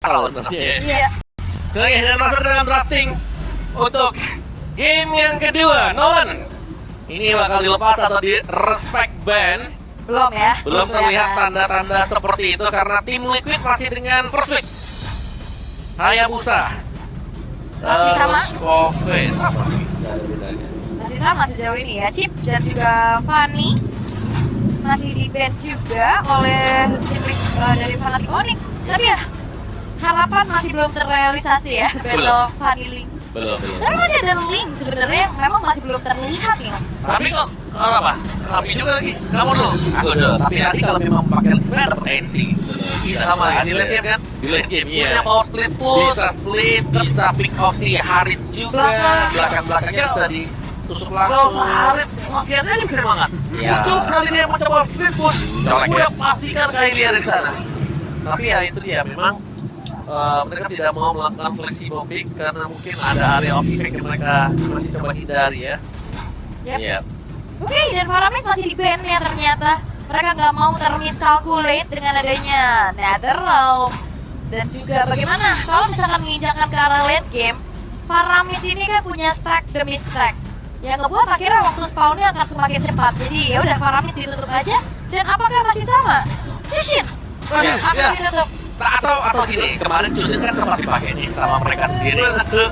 fatal sebenarnya. Iya. Oke, dan masuk ke dalam drafting untuk game yang kedua, Nolan. Ini bakal dilepas atau di respect ban. Belum ya? Belum terlihat tanda-tanda seperti itu karena tim Liquid masih dengan first pick. Hayabusa. Masih sama? Covid. Masih sama sejauh ini ya. Chip dan juga Fanny masih di ban juga oleh tim dari Fnatic Onyx. Tapi ya harapan masih belum terrealisasi ya. Battle Fanny Link. Belum. Tapi masih ada link sebenarnya yang memang masih belum terlihat ya. Tapi kok apa? Rapi juga lagi. Kamu dulu. Aku dulu. Tapi nanti kalau memang pakai link sebenarnya dapat NC. Bisa sama di late game kan? Di late game Punya iya. power split push. Bisa split, bisa pick off si Harit juga. Belakang-belakangnya bisa ditusuk Kalau langsung. Harit mafianya aja bisa banget. Iya. Muncul sekali dia yang mencoba split push. Colek Udah ya. pastikan kayak dia dari sana. Tapi ya itu dia memang mereka tidak mau melakukan flexible pick karena mungkin ada area of effect yang mereka masih coba hindari ya. Yep. Iya. Oke, dan Faramis masih di ban ya ternyata. Mereka nggak mau termiscalculate dengan adanya Netherrealm. Dan juga bagaimana kalau misalkan menginjakkan ke arah late game, Faramis ini kan punya stack demi stack. Yang ngebuat akhirnya waktu spawnnya akan semakin cepat. Jadi ya udah Faramis ditutup aja. Dan apakah masih sama? Jushin Ya, akan ya. ditutup. Atau gini, kemarin Chusin kan sempat dipakai nih sama mereka sendiri.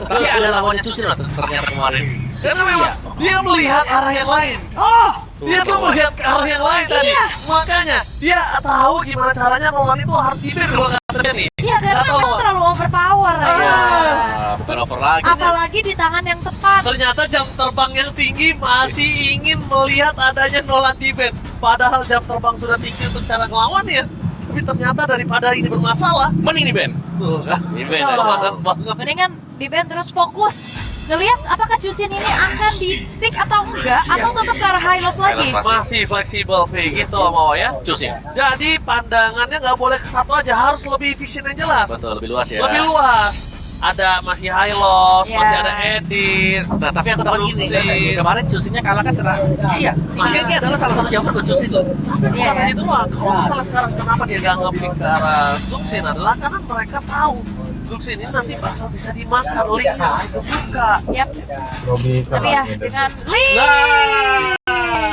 Tapi ada lawannya Chusin loh ternyata kemarin. Karena memang dia melihat arah yang lain. Oh, Dia tuh melihat ke arah yang lain tadi. Iya. Makanya dia tahu gimana caranya Nolan itu harus di-ban kalau katanya nih. iya karena Atau kan terlalu overpower ya. Bukan over lagi. Apalagi di tangan yang tepat. ternyata jam terbang yang tinggi masih ingin melihat adanya Nolan di-ban. Padahal jam terbang sudah tinggi untuk cara ngelawan ya. Tapi ternyata daripada ini bermasalah, Mending di ban. tuh kan. Di ban. Betul. Semangat banget. Mendingan di band terus fokus ngelihat apakah Jushin ini akan di pick atau enggak atau tetap ke arah high loss lagi. Masih fleksibel V gitu mau ya. Chusin. Jadi pandangannya nggak boleh ke satu aja, harus lebih vision yang jelas. Betul, lebih luas ya. Lebih luas. Ada masih high loss, Ya. masih ada edit. Nah, tapi aku tahu gini, Chusin. kemarin Chusinnya kalah kan karena Isia. Isia ini adalah salah satu jawaban buat Chusin loh. Iya Karena kan? itu lah, kalau masalah sekarang kenapa dia nggak nge-pick ke arah Zuxin adalah karena mereka tahu Zuxin ini nanti bakal bisa dimakan linknya untuk buka. Yap. Tapi ya dengan link. Nah,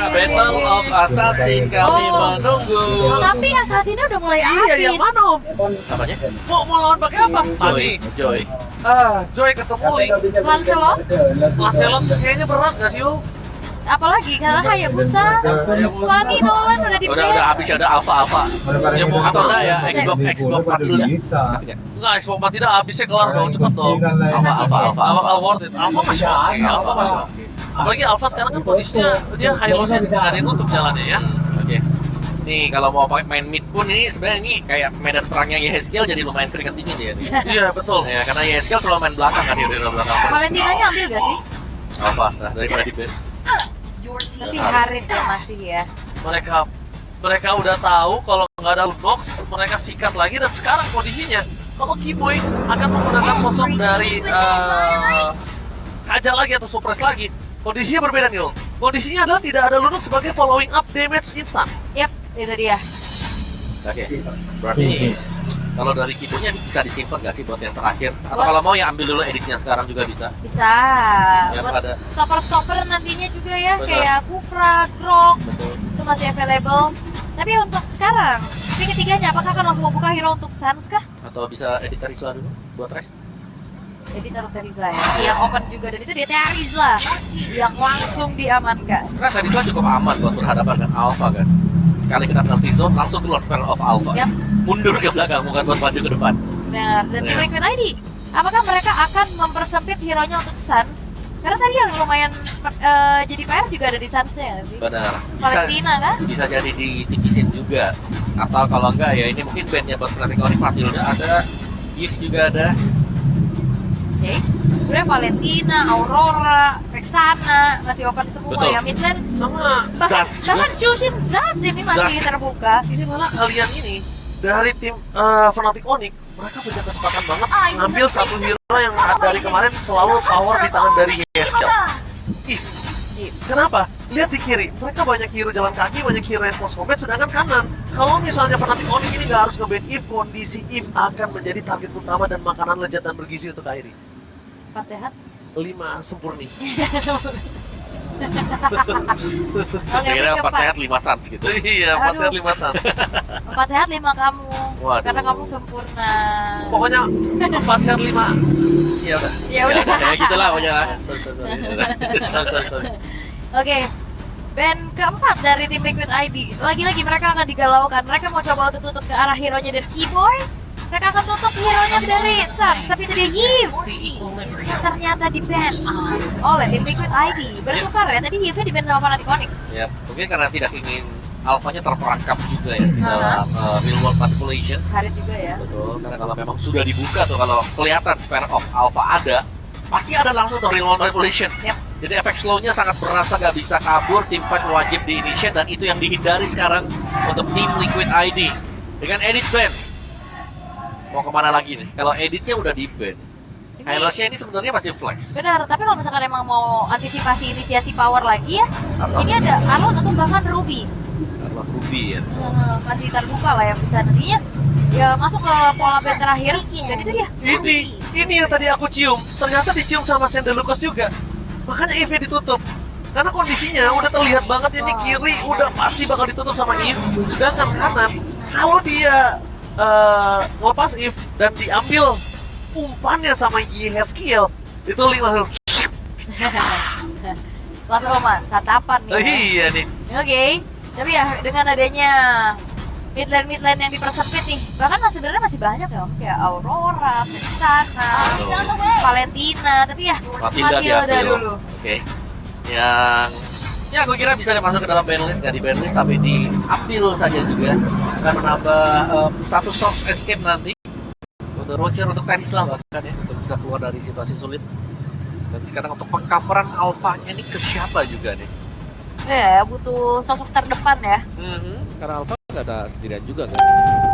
Battle of Assassin kami Oh. menunggu. Tapi Assassinnya udah mulai Iya, yang habis. mana om? Apanya? Mau lawan pakai apa? Tadi, Joy. Joy ketemu Link. Lancelot, Lancelot kayaknya berat gak sih om? apalagi karena Hayabusa, Fanny Nolan udah di Udah ban. habis ya, udah alpha. Ya, mau Atau enggak ya, Next. Xbox Matilda. Tapi enggak. Enggak, Xbox mati tidak habisnya kelar dong, cepet dong. Alpha worth it. Alpha masih oke, Alpha masih oke. Apalagi Alpha sekarang kan posisinya dia high loss nggak ada yang nutup jalannya ya. Oke. Nih kalau mau pakai main mid pun ini sebenarnya ini kayak medan perangnya Yeskel jadi lumayan keringat dingin dia nih. Iya betul. Ya karena Yeskel selalu main belakang kan dia dari belakang. Valentinanya ambil gak sih? Apa? Nah, daripada di bed. Tapi Harit ya masih ya. Mereka udah tahu kalau nggak ada Lunox, mereka sikat lagi dan sekarang kondisinya kalau Kiboy akan menggunakan sosok dari Kaja lagi atau Suppress lagi, kondisinya berbeda nih. Kondisinya adalah tidak ada Lunox sebagai following up damage instan. Yap, itu dia. Oke. Berarti kalau dari keyboardnya bisa disimpan nggak sih buat yang terakhir? Atau kalau mau ya ambil dulu editnya sekarang juga bisa. Bisa. Ya, Buat pada- stopper-stopper nantinya juga ya, Benar. kayak Kufra, Grok, Betul. itu masih available. Tapi untuk sekarang, tapi ketiganya apakah akan langsung membuka hero untuk Sans kah? Atau bisa edit Tarisla dulu buat rest? Jadi taruh Terizla ya, yang open juga, dan itu dia Terizla yang langsung diamankan. Karena Tarisla cukup aman buat berhadapan dengan Alpha kan. Sekali kita penalty zone langsung keluar spell of Alpha. Yap. Mundur ke belakang bukan buat maju ke depan. Benar, dan tim Ya. Liquid ID, apakah mereka akan mempersempit hero-nya untuk Sans? Karena tadi yang lumayan jadi PR juga ada di Sans-nya nggak sih? Benar. Valentina kan? Bisa jadi ditipisin juga. Atau kalau enggak ya ini mungkin bandnya buat Fnatic Onyx Matilda ada. Yves juga ada. Oke, sebenarnya Valentina, Aurora, Vexana masih open semua Betul. ya. Midlane Sama bahkan Zaz juga. Jushin Zaz ini masih Zaz. terbuka. ini malah kalian ini dari tim Fnatic Onyx, mereka punya kesempatan banget ngambil satu hero yang dari kemarin selalu power di tangan dari Yeskel. If Kenapa? Lihat di kiri, mereka banyak hero jalan kaki, banyak hero yang close combat, sedangkan kanan, kalau misalnya Fnatic Onyx ini nggak harus nge-ban Eve, kondisi Eve akan menjadi target utama dan makanan lezat dan bergizi untuk Kairi. 4 sehat. 5 sempurni. Oke, Kira pick 4 keempat. sehat 5 sans gitu. Iya, 4 sehat 5 sans. 4 sehat 5 kamu. Waduh. Karena kamu sempurna. Pokoknya 4 sehat 5. Iya udah. Ya udah. Kayak gitulah pokoknya. Sorry. Oke. Band keempat dari tim Liquid ID. Lagi-lagi mereka akan digalaukan. Mereka mau coba untuk tutup ke arah hero-nya dari Keyboy. Mereka akan tutup hero-nya dari Suns. Tapi itu dia Yves. Yang ternyata di-ban oleh tim Liquid ID. Bertukar ya. Tadi Yves-nya di-ban sama Fnatic Onyx. Ya, mungkin karena tidak ingin alfanya terperangkap juga ya di dalam real world manipulation. Karet juga ya. Betul, karena kalau memang sudah dibuka tuh, kalau kelihatan spare of alpha ada, pasti ada langsung tuh real world manipulation. Yap. Jadi efek slow-nya sangat berasa, nggak bisa kabur, tim fight wajib di-initiate, dan itu yang dihindari sekarang untuk tim Liquid ID. Dengan edit ban, mau kemana lagi nih? Kalau editnya udah di-ban, Hylos-nya ini sebenarnya masih flex. Benar, tapi kalau misalkan emang mau antisipasi inisiasi power lagi ya, Apa? ini ada Arlot atau bahkan Ruby. Karena Ruby ya. Masih terbuka lah yang bisa nantinya ya masuk ke pola band terakhir. Dan itu dia. Ini yang tadi aku cium, ternyata dicium sama Sendelucos juga. Makanya EV ditutup. Karena kondisinya udah terlihat banget ini kiri udah pasti bakal ditutup sama Eve. Sedangkan kanan, kalau dia ngelepas Eve dan diambil umpannya sama Yeheskiel, itu langsung Langsung mas, satapan nih. iya nih. Oke, tapi ya dengan adanya midlane yang dipersempit nih, bahkan sebenarnya masih banyak ya, kayak Aurora, Sana, Valentina, tapi ya Matilda Matilda diambil. dulu. Oke. Yang ya gue kira bisa masuk ke dalam banlist, nggak di banlist tapi diambil saja juga. Akan menambah satu source escape nanti untuk Roger, untuk tenis lah bahkan ya, untuk bisa keluar dari situasi sulit. Dan sekarang untuk pengcoveran alfanya ini ke siapa juga nih? Ya, butuh sosok terdepan ya. Karena alfa nggak bisa sendirian juga kan.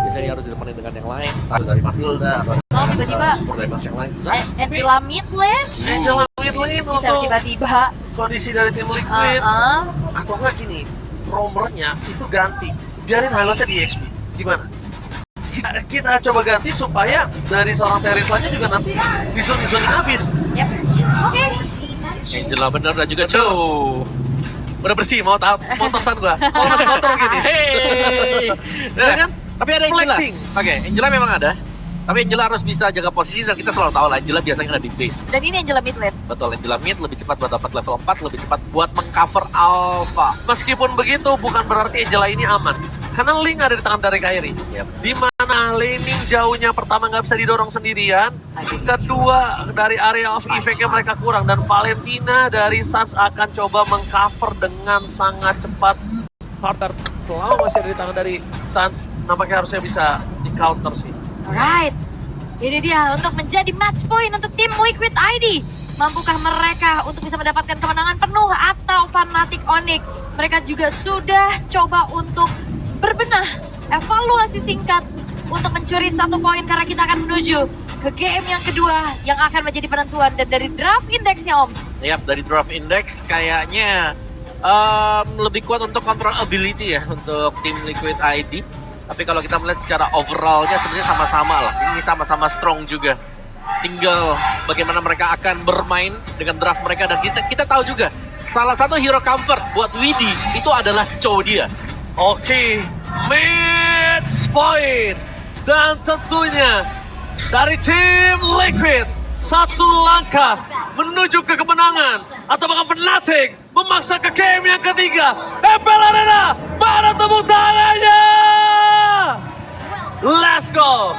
Biasanya dia harus ditemenin dengan yang lain, entah dari Matilda atau Atau tiba-tiba super divers yang lain. Zas, Angela midlane Angela midlane bisa untuk tiba-tiba. kondisi dari tim Liquid. Atau enggak gini, roamernya itu ganti, biarin Hylos-nya di XP. Gimana? Kita coba ganti supaya dari seorang Terisanya juga nanti disuruh habis. Yap. Oke. Angela bener dan juga Joe. Udah bersih, mau tosan gua. Mau nasi kotor gini. Hey, Ya kan? tapi ada Angela. Flexing. Oke, Angela memang ada. Tapi Angela harus bisa jaga posisi dan kita selalu tahu lah Angela biasanya ada di base. Dan ini Angela midlane. Betul, Angela mid lebih cepat buat dapat level 4, lebih cepat buat mengcover alpha. Meskipun begitu, bukan berarti Angela ini aman. Karena Link ada di tangan dari Kairi. Yep. Di mana laning jauhnya pertama nggak bisa didorong sendirian. Kedua, dari area of effect-nya mereka kurang. Dan Valentina dari Suns akan coba mengcover dengan sangat cepat. Partner selama masih ada di tangan dari Suns, nampaknya harusnya bisa di-counter sih. Alright. Ini dia untuk menjadi match point untuk tim Liquid ID. Mampukah mereka untuk bisa mendapatkan kemenangan penuh atau Fnatic Onyx? Mereka juga sudah coba untuk berbenah, evaluasi singkat untuk mencuri 1 poin karena kita akan menuju ke game yang kedua yang akan menjadi penentuan. Dan dari draft index-nya Om, Yap, dari draft index kayaknya lebih kuat untuk control ability ya untuk tim Liquid ID. Tapi kalau kita melihat secara overallnya sebenarnya sama-sama lah. Ini sama-sama strong juga. Tinggal bagaimana mereka akan bermain dengan draft mereka. Dan kita tahu juga salah satu hero comfort buat Widdy itu adalah Chow dia. Oke, match point. Dan tentunya dari tim Liquid, satu langkah menuju ke kemenangan. Atau bahkan Fnatic memaksa ke game yang ketiga. MPL Arena, mana tepuk tangannya? Let's go!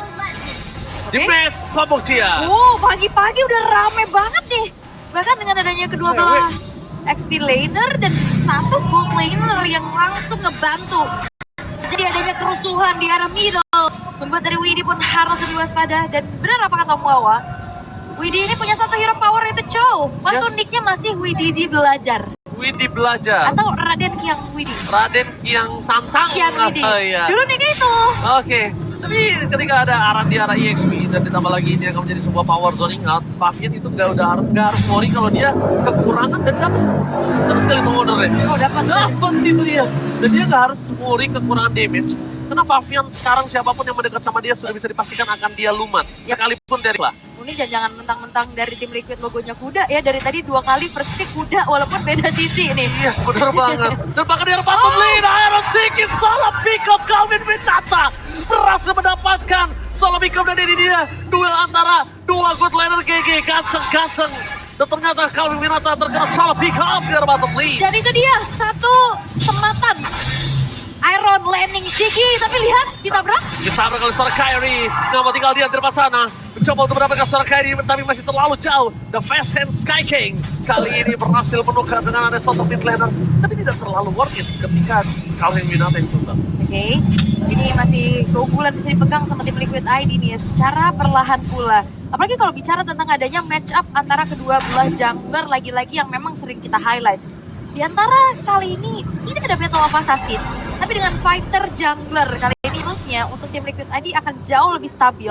Di match pembuktian. pagi-pagi udah rame banget nih. Bahkan dengan adanya kedua belah XP laner dan satu gold laner yang langsung ngebantu. Jadi adanya kerusuhan di arah middle, membuat dari Widdy pun harus lebih waspada. Dan benar apa kata Muawa, Widdy ini punya satu hero power yaitu Chow. Waktu Yes. nicknya masih Widdy di belajar. Widdy belajar. Atau Raden Kiang Widdy. Raden Kiang Santang. Kian Widdy. Oh, iya. Dulu nicknya itu. Oke, Tapi ketika ada Aran di arah EXP dan ditambah lagi ini akan menjadi sebuah power zoning out, Favian itu nggak harus worry kalau dia kekurangan dan dapat kali order ya. Oh, dapat Itu dia. Dan dia nggak harus worry kekurangan damage. Karena Favian sekarang siapapun yang mendekat sama dia sudah bisa dipastikan akan dia lumat. Sekalipun dari lah. Ini jangan mentang-mentang dari tim Liquid logonya kuda ya, dari tadi 2 kali first pick kuda walaupun beda sisi nih. Yes, bener banget. Dan bahkan di arah bottom lane, Iron Siki salah pick up Calvin Winata. Berhasil mendapatkan solo pick up dan ini dia. Duel antara dua good laner GG, ganteng-ganteng. Dan ternyata Calvin Winata terkena salah pick up di arah bottom lane. Dan itu dia, satu sematan Iron landing Shiki, tapi lihat ditabrak. Ditabrak oleh seorang Kyrie. Nama tinggal dia di depan sana. Mencoba untuk mendapatkan seorang Kyrie, tapi masih terlalu jauh. The Fast Hand Sky King kali ini berhasil menukar dengan ada sosok mid laner. Tapi tidak terlalu worth it ketika Calvin Winata yang tumbang. Oke, ini masih keunggulan bisa dipegang sama tim Liquid ID nih ya, secara perlahan pula. Apalagi kalau bicara tentang adanya match up antara kedua belah jungler lagi-lagi yang memang sering kita highlight. Di antara kali ini ada Battle of Assassin, tapi dengan fighter jungler kali ini harusnya untuk tim Liquid ID akan jauh lebih stabil,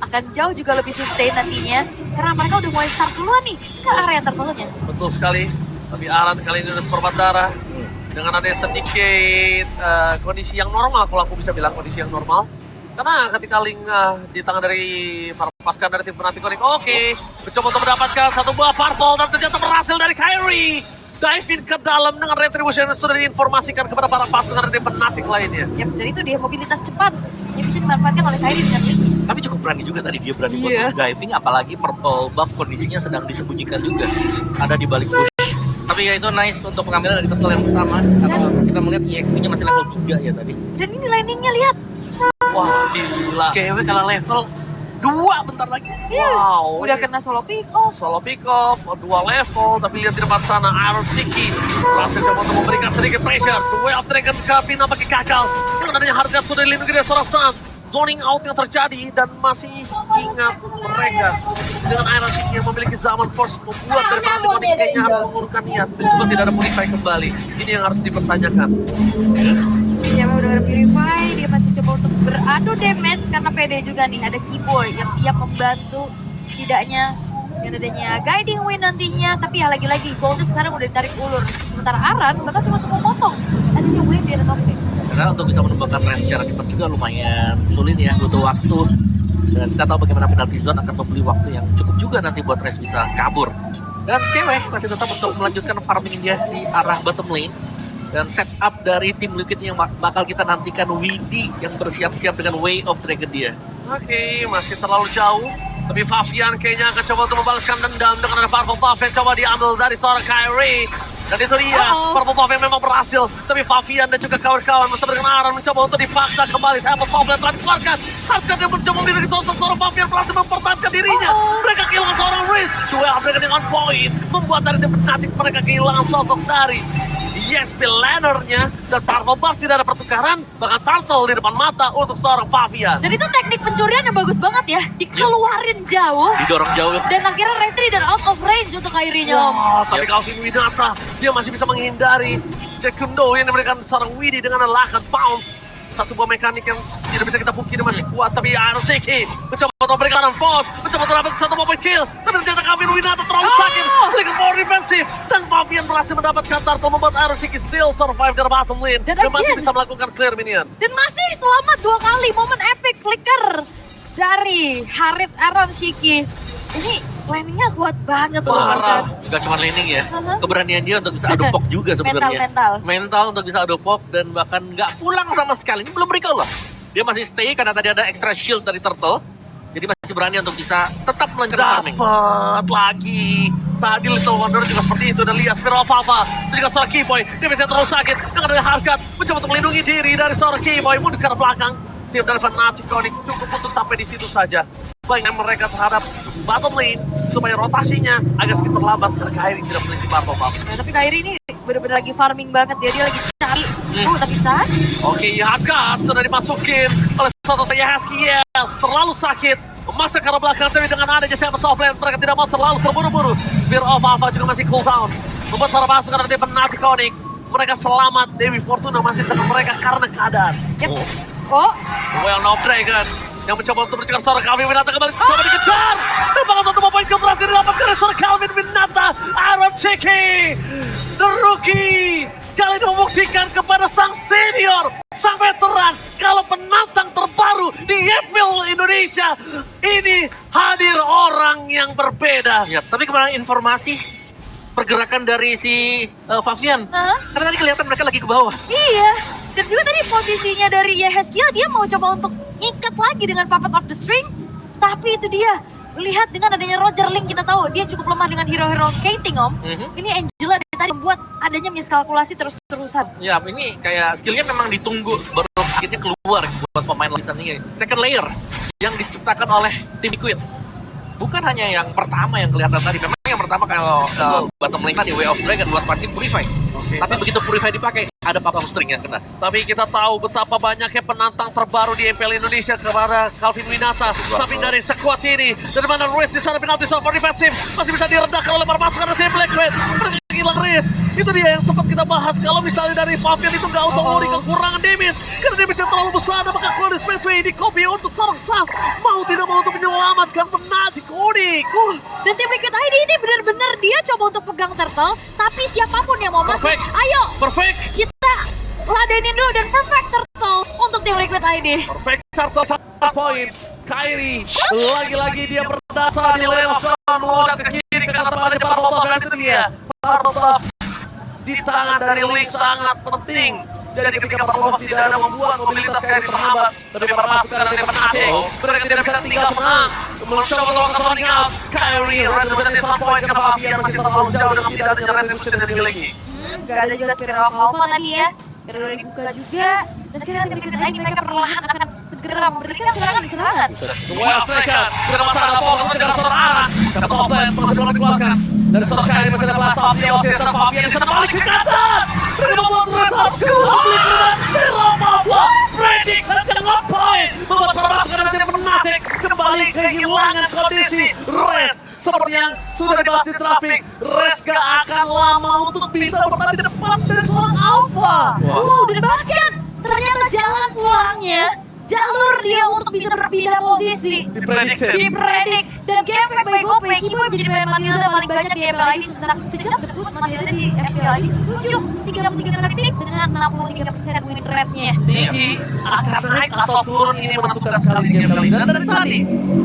akan jauh juga lebih sustain nantinya, karena mereka udah mulai start duluan nih ke area turtle-nya. Betul sekali. Tapi Aran kali ini udah seperempat darah. Dengan ada sedikit kondisi yang normal, kalau aku bisa bilang kondisi yang normal. Karena ketika Link di tangan dari pasukan dari tim Fnatic Onyx, oke, mencoba untuk mendapatkan satu buah purple dan ternyata berhasil dari Kyrie. Dive in ke dalam dengan retribution yang sudah diinformasikan kepada para pasukan dari Fnatic lainnya. Yap, dan itu dia mobilitas cepat yang bisa dimanfaatkan oleh Kyrie dengan Linknya. Tapi cukup berani juga tadi dia berani buat diving, apalagi purple buff kondisinya sedang disembunyikan juga. Ada di balik bush. Tapi ya itu nice untuk pengambilan dari turtle yang pertama. Karena kita melihat EXP-nya masih level 3 ya tadi. Dan ini landingnya lihat. Wah, gila. Cewek kalah level 2 bentar lagi. Iya, Wow. udah kena solo pick off. Solo pick off, 2 level, tapi lihat di depan sana Iron Siki berhasil coba untuk memberikan sedikit pressure. The Way of Dragon Cup nampaknya gagal. Dengan adanya harga sudah dilindungi dari seorang Suns. Zoning out yang terjadi dan masih ingat mereka dengan Iron Siki yang memiliki zaman force membuat dari Fnatic Onyx kayaknya harus mengurungkan niat dan coba tidak ada purify kembali. Ini yang harus dipertanyakan. Siapa udah purify, dia masih coba untuk beradu damage karena pede juga nih. Ada Keyboy yang siap membantu setidaknya dengan adanya guiding win nantinya. Tapi ya lagi-lagi Goldnya sekarang udah ditarik ulur. Sementara Aran bakal coba untuk memotong adanya wave di top lane. Karena untuk bisa menumbangkan race secara cepat juga lumayan sulit ya, butuh waktu. Dan kita tahu bagaimana penalty zone akan membeli waktu yang cukup juga nanti buat race bisa kabur. Dan cewek masih tetap untuk melanjutkan farming dia di arah bottom lane. Dan setup dari tim Liquid yang bakal kita nantikan Widi yang bersiap-siap dengan Way of Dragon dia. Oke, masih terlalu jauh. Tapi Favian kayaknya akan coba untuk membalaskan dendam dengan ada Purple Buff yang coba diambil dari seorang Kyrie. Dan itu dia, Purple Buff yang memang berhasil. Tapi Favian dan juga kawan-kawan bersama dengan Aran mencoba untuk dipaksa kembali. Apple Soft yang telah dikeluarkan. Harkat yang mencoba memiliki seorang Favian berhasil mempertahankan dirinya. Mereka kehilangan seorang Riz. Duel Dragon yang on point. Membuat dari tim Fnatic mereka kehilangan sosok dari EXP lanernya. Dan Purple Buff tidak ada pertukaran. Bahkan Turtle di depan mata untuk seorang Favian. Dan itu teknik pencurian yang bagus banget ya, dikeluarin jauh. Didorong jauh. Dan akhirnya retry dan out of range untuk Kyrie-nya Om. Wah, tapi Calvin Winata, dia masih bisa menghindari Jekundo yang diberikan seorang Widi dengan lakan bounce. Satu buah mekanik yang tidak bisa kita pungkiri masih kuat, tapi Iron Siki mencoba untuk memberikan unfold, mencoba untuk dapat satu point kill, tapi ternyata Calvin Winata terlalu sakit, sedikit more defensif, dan Favian berhasil mendapatkan turtle membuat Iron Siki still survive dari bottom lane, Dan masih again, bisa melakukan clear minion. dan masih selamat 2 kali, momen epic flicker dari Harith Iron Shiki. Ini landingnya kuat banget loh. Parah. Dan Gak cuma landing ya, keberanian dia untuk bisa adu pok juga sebenarnya. Mental. Untuk bisa adu pok dan bahkan nggak pulang sama sekali. Ini belum recall loh. Dia masih stay karena tadi ada extra shield dari Turtle. Jadi masih berani untuk bisa tetap melanjutkan farming. Dapat lagi. Tadi Little Wonder juga seperti itu. Dan lihat Viral Alpha. Juga seorang Keyboy. Dia bisa terlalu sakit. Dengan ada Harkat. Mencoba untuk melindungi diri dari seorang Keyboy. Mundur ke belakang. Tim dari Fnatic Onyx cukup untuk sampai di situ saja. Baiknya mereka terhadap bottom lane. Supaya rotasinya agak sedikit terlambat. Karena Kyrie tidak memiliki Purple Buff. Nah, tapi Kyrie ini bener-bener lagi farming banget dia lagi cari. Tapi saat Oke, Harkat sudah dimasukin oleh Soto Haskiel. Terlalu sakit. Memasuk ke arah belakang, tapi dengan adanya Champions of Land, mereka tidak mau terlalu terburu-buru. Spear of Alpha juga masih cooldown. Membuat para pasukan dari Fnatic Onyx. Mereka selamat, Dewi Fortuna masih dengan mereka karena keadaan. Yep. Oh, Well, no Dragon yang mencoba untuk mencegah seorang Calvin Winata kembali coba dikejar. Tembakan satu poin berhasil didapatkan oleh seorang Calvin Winata. Aaron Chiki, the rookie, kali ini membuktikan kepada sang senior, sang veteran, kalau penantang terbaru di EPL Indonesia ini hadir orang yang berbeda. Ya, tapi kemana informasi pergerakan dari si Fabian? Hah? Karena tadi kelihatan mereka lagi ke bawah. Iya. Dan juga tadi posisinya dari Yehezkiel, dia mau coba untuk ngikat lagi dengan Puppet of the String. Tapi itu dia, lihat dengan adanya Roger Link, kita tahu dia cukup lemah dengan hero-hero Kating, Om. Ini Angela dari tadi membuat adanya miskalkulasi terus-terusan. Ya, ini kayak skillnya memang ditunggu baru kitnya keluar buat pemain lapisan ini. Second layer yang diciptakan oleh tim Liquid. Bukan hanya yang pertama yang kelihatan tadi. Memang yang pertama kalau bottom lane tadi Way of Dragon buat pancing Purify. Tapi begitu Purify dipakai, ada Puppet of String yang kena. Tapi kita tahu betapa banyaknya penantang terbaru di EPL Indonesia kepada Calvin Winata. Tapi dari sekuat ini, dari mana Riz di sana penalti super defensif masih bisa diredahkan oleh para pasukan dari tim Liquid. Mereka hilang Riz. Itu dia yang sempat kita bahas. Kalau misalnya dari Fabian itu nggak usah worry kekurangan damage, karena damage yang terlalu besar. Maka Claudius Pathway di copy untuk seorang Sans mau tidak mau untuk menyelamatkan penalti Kodik. Dan tim Liquid ID ini benar-benar dia coba untuk pegang turtle, tapi siapapun yang mau masuk, Perfect. ayo Perfect. kita ladenin dulu dan perfect turtle untuk tim Liquid ID. Perfect turtle 1 poin. Kairi lagi-lagi dia berdasar di lane of zone, meloncat ke kiri ke kata pada Purple Buff, dan itu dia Purple Buff di tangan dari Link sangat penting. Jadi ketika Purple Buff tidak ada membuat mobilitas Kairi terhambat, tapi para pasukan dari Fnatic mereka tidak bisa tinggal menang. Mencoba melakukan sounding out. Kairi rasa menjadi 1 poin karena Fabian masih terlalu jauh dengan tidak adanya retribution yang dimiliki. Gak ada juga Spirit of Alpha tadi ya. Spirit udah dibuka juga. Dan sekarang tim Liquid ID mereka perlahan akan segera memberikan serangan di serangan. Well, mereka tidak masalah fokus dengan seorang Aran. Kata offline masih belum dikeluarkan. Dari seorang Kairi masih ada belas Fabian, Oscar Fabian di sana balik ke kanan. Mereka membuat result keluar dan Spirit Alpha. Prediction dengan poin membuat para pasukan menjadi Fnatic kembali kehilangan kondisi. Res seperti yang sudah dibahas di traffic, Res gak akan lama untuk bisa bertahan di depan dari seorang Alpha. Wow, dan bahkan ternyata jalan pulangnya, jalur dia untuk bisa berpindah posisi dipredik, dan game fact by GoPay, Kibo menjadi pemain Matilda paling banyak di MPLID sejak debut Matilda di MPLID 33 kali pick dengan 63% win rate-nya. Tinggi akan naik atau turun ini menentukan sekali di game kali ini. Dan dari tadi,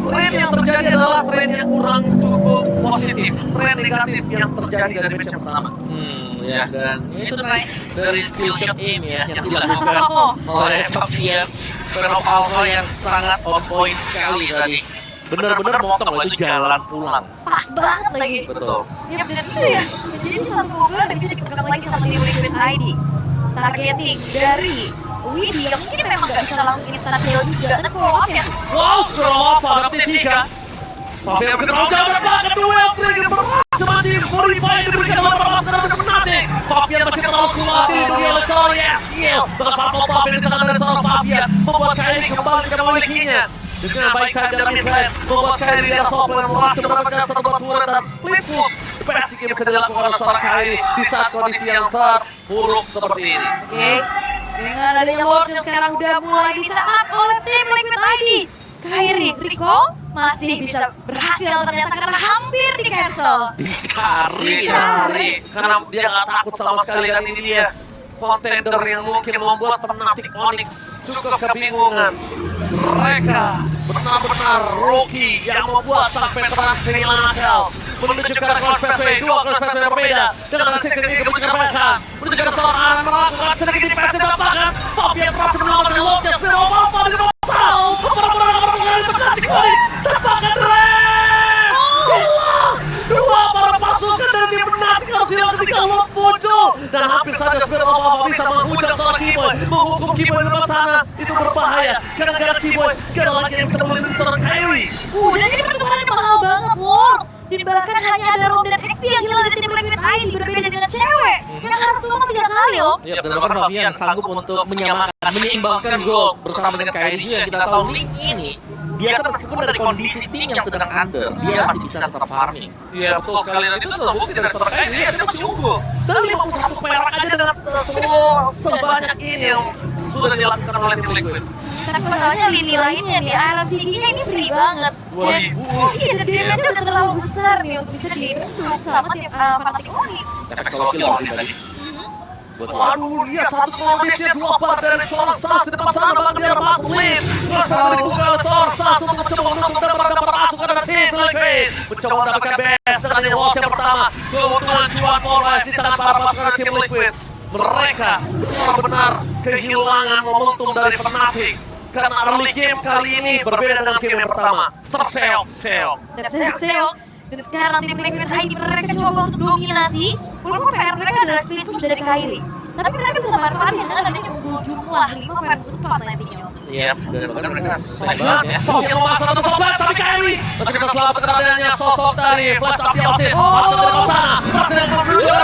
tren yang terjadi adalah tren yang kurang cukup positif, tren negatif yang terjadi dari match yang pertama. Ya, dan itu nice dari skill shot aim ya yang dilakukan oleh Fabian. Spirit of Alpha yang sangat on point sekali tadi. Bener-bener motong loh, itu jalan pulang. Pas banget lagi. Betul. Ya benar itu ya. Jadi satu keunggulan bisa dipegang lagi sama tim Liquid ID. Targeting dari Widi yang mungkin memang gak bisa langsung instant kill juga, tapi follow up ya. Wow, scroll off pada T3. Fabian masih terlalu jauh dan bahkan duel trigger berhasil masih Purify diberikan oleh para pasukan dari Fnatic. Fabian masih terlalu kuat dilindungi oleh seorang Yeshiel. Bahkan Purple Buff yang di tangan dari seorang Fabian membuat Kairi kembali ke memilikinya. Dengan baik time dari mid-lane membuat Kairi di atas top lane berhasil mendapatkan satu buah turret dan split foot. Best yang bisa dilakukan oleh seorang Kairi di saat kondisi yang terburuk seperti ini. Oke, dengan adanya World yang sekarang udah mulai di setup oleh tim Liquid ID. Kairi, Rico masih bisa berhasil ternyata karena hampir di cancel. Dicari karena dia nggak takut sama sekali, dan ini dia contender yang mungkin membuat Fnatic Onyx cukup kebingungan. Mereka benar-benar rookie yang membuat sang veteran kehilangan akal. Menunjukkan Claudius Pathway, dua Claudius Pathway berbeda dengan hasil ketiga menunjukkan Fabian. Menunjukkan seorang Aran melakukan sedikit defensive dan bahkan Fabian berhasil menyelamatkan Lopez. Spirit of Alpha di bawah sal. Beberapa kali Fnatic Onyx terbakar Res. Dua para pasukan dari tim Fnatic harus hilang ketika Lot muncul. Dan hampir saja Spirit of Alpha bisa menghujam seorang Keyboy. Menghukum Keyboy di depan sana. Itu berbahaya. Karena Keyboy gak ada lagi yang bisa melindungi seorang Kairi. Dan ini pertukarannya mahal banget, Lord. Dan bahkan hanya ada Rom dan XP yang hilang dari tim Liquid ID, berbeda dengan cewek yang harus ngomong 3 kali, Om. Ya, dan bahkan Fabian sanggup untuk menyamakan, menyeimbangkan gol bersama dengan Kairi yang kita tahu Link ini biasa meskipun dari kondisi tim yang sedang under, dia masih bisa tetap farming. Iya betul sekali, dan itu terbukti dari seorang Kairi, dia masih unggul. Dan 51 perak aja dengan semua sebanyak ini yang sudah dilakukan oleh tim Liquid. Tapi masalahnya lini lainnya nih, RCG-nya ini free banget. 2000. Iya, dan damage-nya udah terlalu besar nih untuk bisa dibentuk sama tim Fnatic Onyx. Efek solo kill sih tadi. Waduh, lihat satu kondisinya dua bar dari Sorsas di depan sana bahkan dia dapat lead. Terus satu dibuka oleh Sorsas untuk mencoba untuk dapat masuk ke dalam tim Liquid. Mencoba mendapatkan best dengan watch yang pertama. Keuntungan cuan Morales di tangan para pasukan tim Liquid. Mereka benar-benar kehilangan momentum dari Fnatic. Karena early game kali ini berbeda dengan game yang pertama. Terseok-seok. Terseok-seok. Dan sekarang tim Liquid ID mereka coba untuk dominasi. Walaupun PR mereka adalah split push dari Kairi. Tapi mereka bisa manfaatin dengan adanya jumlah 5 versus 4 nantinya. Iya, dan bahkan mereka selesai banget ya. Sok yang memasang satu Soflat, tapi Kairi masih bisa selamat keadaannya. Sosok dari flash up di outside. Oh. Masuk dari bawah sana. Masih dari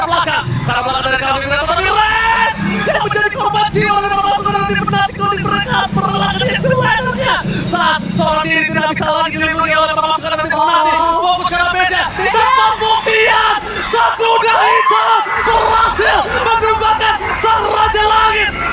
belakang. Karena belakang dari kami kita tapi Red yang menjadi korban jiwa dan masuk ke dalam tim Fnatic Onyx mereka perlahan di seluruhnya. Saat seorang diri tidak bisa lagi dilindungi oleh pasukan dari tim Fnatic.